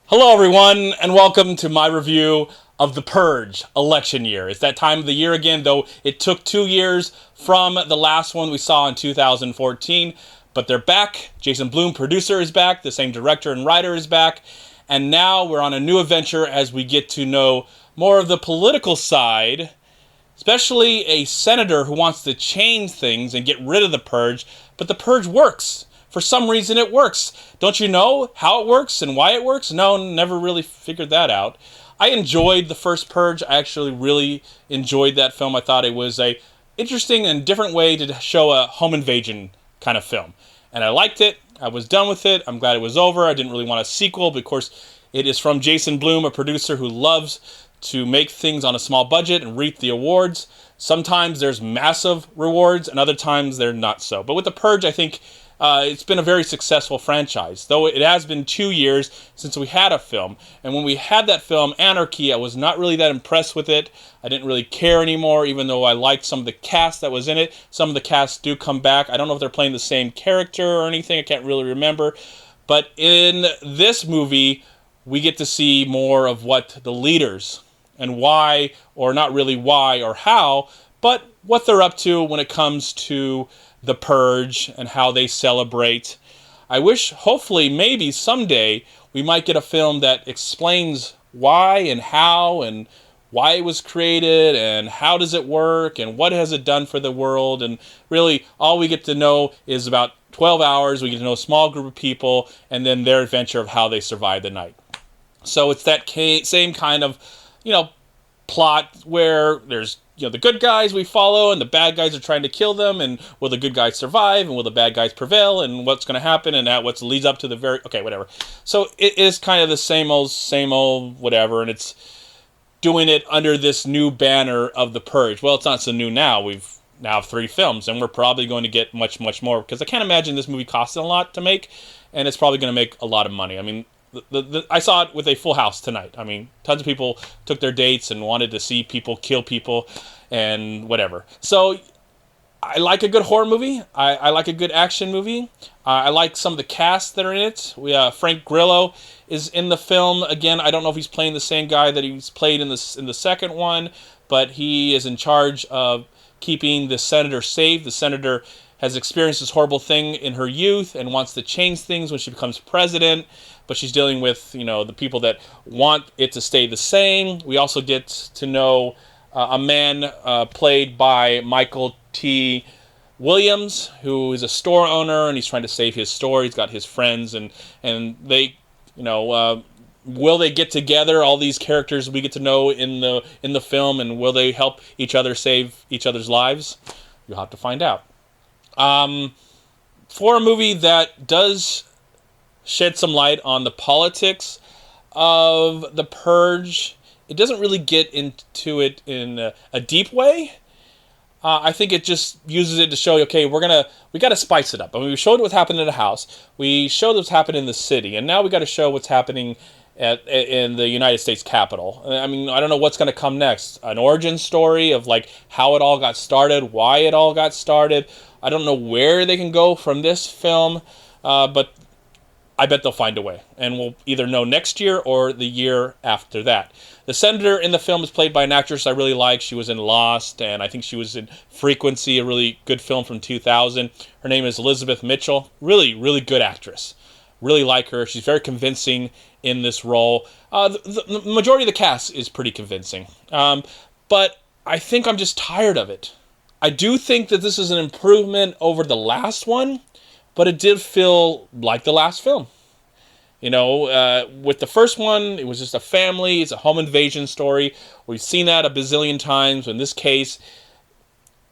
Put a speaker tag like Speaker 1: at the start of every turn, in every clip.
Speaker 1: Hello, everyone, and welcome to my review of The Purge election year. It's that time of the year again, though it took 2 years from the last one we saw in 2014. But they're back. Jason Blum, producer, is back. The same director and writer is back. And now we're on a new adventure as we get to know more of the political side, especially a senator who wants to change things and get rid of the Purge. But the Purge works. For some reason it works. Don't you know how it works and why it works? No, never really figured that out. I enjoyed the first Purge. I actually really enjoyed that film. I thought it was a interesting and different way to show a home invasion kind of film. And I liked it. I was done with it. I'm glad it was over. I didn't really want a sequel, but of course it is from Jason Blum, a producer who loves to make things on a small budget and reap the awards. Sometimes there's massive rewards and other times they're not so. But with The Purge, I think it's been a very successful franchise, though it has been 2 years since we had a film. And when we had that film, Anarchy, I was not really that impressed with it. I didn't really care anymore, even though I liked some of the cast that was in it. Some of the cast do come back. I don't know if they're playing the same character or anything. I can't really remember. But in this movie, we get to see more of what the leaders and why, or not really why or how, but what they're up to when it comes to the Purge and how they celebrate. I wish, hopefully, maybe someday we might get a film that explains why and how and why it was created and how does it work and what has it done for the world. And really, all we get to know is about 12 hours. We get to know a small group of people and then their adventure of how they survive the night. So it's that same kind of, plot where there's the good guys we follow and the bad guys are trying to kill them, and will the good guys survive and will the bad guys prevail and what's going to happen and that what leads up to the whatever. So it is kind of the same old whatever, and it's doing it under this new banner of The Purge. Well, it's not so new now. We've now 3 films and we're probably going to get much more, because I can't imagine this movie costing a lot to make, and it's probably going to make a lot of money. I mean, I saw it with a full house tonight. I mean, tons of people took their dates and wanted to see people kill people and whatever. So I like a good horror movie. I like a good action movie. I like some of the cast that are in it. Frank Grillo is in the film. Again, I don't know if he's playing the same guy that he's played in the second one, but he is in charge of keeping the senator safe. The senator has experienced this horrible thing in her youth and wants to change things when she becomes president, but she's dealing with, the people that want it to stay the same. We also get to know a man played by Michael T. Williams, who is a store owner, and he's trying to save his store. He's got his friends, and they, will they get together? All these characters we get to know in the film, and will they help each other save each other's lives? You'll have to find out. For a movie that does shed some light on the politics of the Purge, it doesn't really get into it in a deep way. I think it just uses it to show, okay, we got to spice it up. I mean, we showed what's happening in the house, we showed what's happening in the city, and now we got to show what's happening in the United States Capitol. I mean, I don't know what's going to come next. An origin story of how it all got started, why it all got started. I don't know where they can go from this film, but I bet they'll find a way. And we'll either know next year or the year after that. The senator in the film is played by an actress I really like. She was in Lost, and I think she was in Frequency, a really good film from 2000. Her name is Elizabeth Mitchell. Really, really good actress. Really like her. She's very convincing in this role. The majority of the cast is pretty convincing. But I think I'm just tired of it. I do think that this is an improvement over the last one, but it did feel like the last film. With the first one, it was just a family. It's a home invasion story. We've seen that a bazillion times. In this case,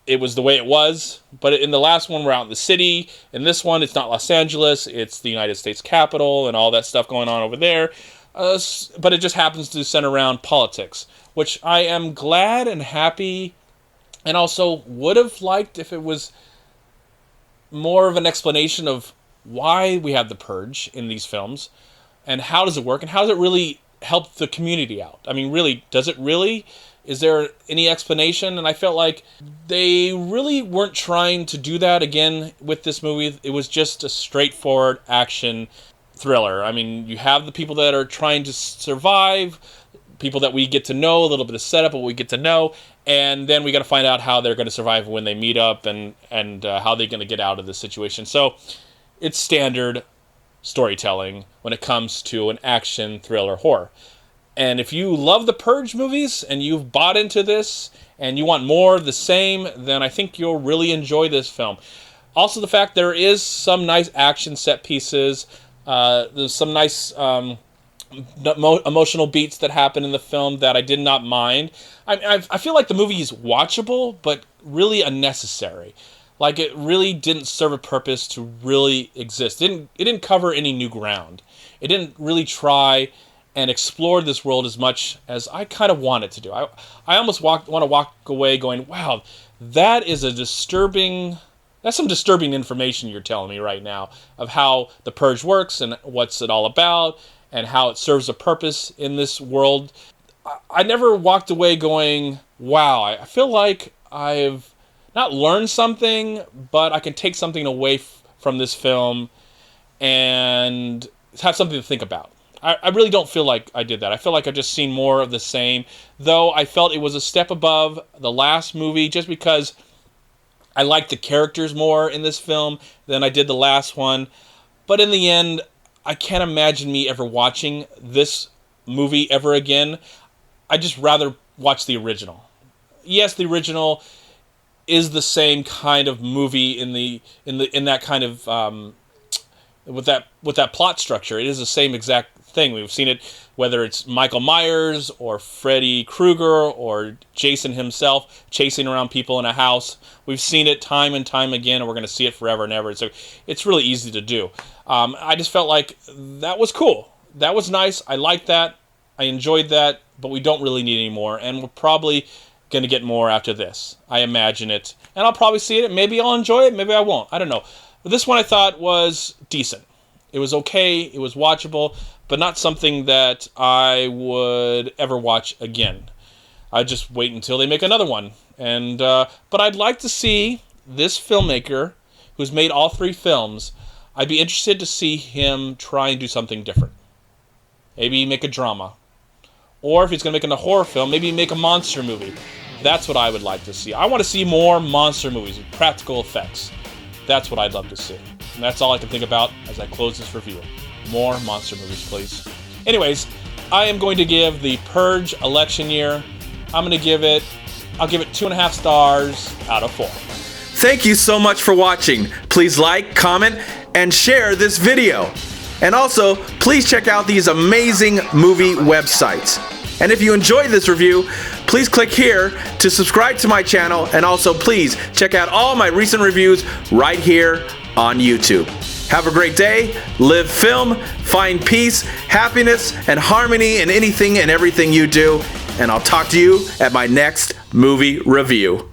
Speaker 1: it was the way it was. But in the last one, we're out in the city. In this one, it's not Los Angeles. It's the United States Capitol and all that stuff going on over there. But it just happens to center around politics, which I am glad and happy, and also would have liked if it was more of an explanation of why we have the Purge in these films and how does it work and how does it really help the community out. I mean, really, does it really? Is there any explanation? And I felt like they really weren't trying to do that again with this movie. It was just a straightforward action thriller. I mean, you have the people that are trying to survive, people that we get to know, a little bit of setup, but we get to know, and then we got to find out how they're going to survive when they meet up, and how they're going to get out of this situation. So it's standard storytelling when it comes to an action thriller horror. And if you love the Purge movies and you've bought into this and you want more of the same, then I think you'll really enjoy this film. Also, the fact there is some nice action set pieces. There's some nice emotional beats that happen in the film that I did not mind. I feel like the movie is watchable, but really unnecessary. Like, it really didn't serve a purpose to really exist. It didn't cover any new ground. It didn't really try and explore this world as much as I kind of want it to do. I almost want to walk away going, wow, that's some disturbing information you're telling me right now of how the Purge works and what's it all about and how it serves a purpose in this world. I never walked away going, wow, I feel like I've not learned something, but I can take something away from this film and have something to think about. I really don't feel like I did that. I feel like I've just seen more of the same, though I felt it was a step above the last movie just because I liked the characters more in this film than I did the last one. But in the end, I can't imagine me ever watching this movie ever again. I'd just rather watch the original. Yes, the original is the same kind of movie in that kind of with that plot structure. It is the same exact thing. We've seen it whether it's Michael Myers or Freddy Krueger or Jason himself chasing around people in a house. We've seen it time and time again, and we're going to see it forever and ever. So it's really easy to do. I just felt like that was cool. That was nice. I liked that. I enjoyed that, but we don't really need any more, and we're probably going to get more after this. I imagine it, and I'll probably see it. Maybe I'll enjoy it. Maybe I won't. I don't know. But this one I thought was decent. It was okay. It was watchable, but not something that I would ever watch again. I'd just wait until they make another one. And but I'd like to see this filmmaker, who's made all three films, I'd be interested to see him try and do something different. Maybe make a drama. Or if he's going to make a horror film, maybe make a monster movie. That's what I would like to see. I want to see more monster movies with practical effects. That's what I'd love to see. And that's all I can think about as I close this review. More monster movies, please. Anyways, I am going to give the Purge election year, I'll give it 2.5 stars out of 4.
Speaker 2: Thank you so much for watching. Please like, comment, and share this video. And also, please check out these amazing movie websites. And if you enjoyed this review, please click here to subscribe to my channel, and also please check out all my recent reviews right here on YouTube. Have a great day, live film, find peace, happiness, and harmony in anything and everything you do, and I'll talk to you at my next movie review.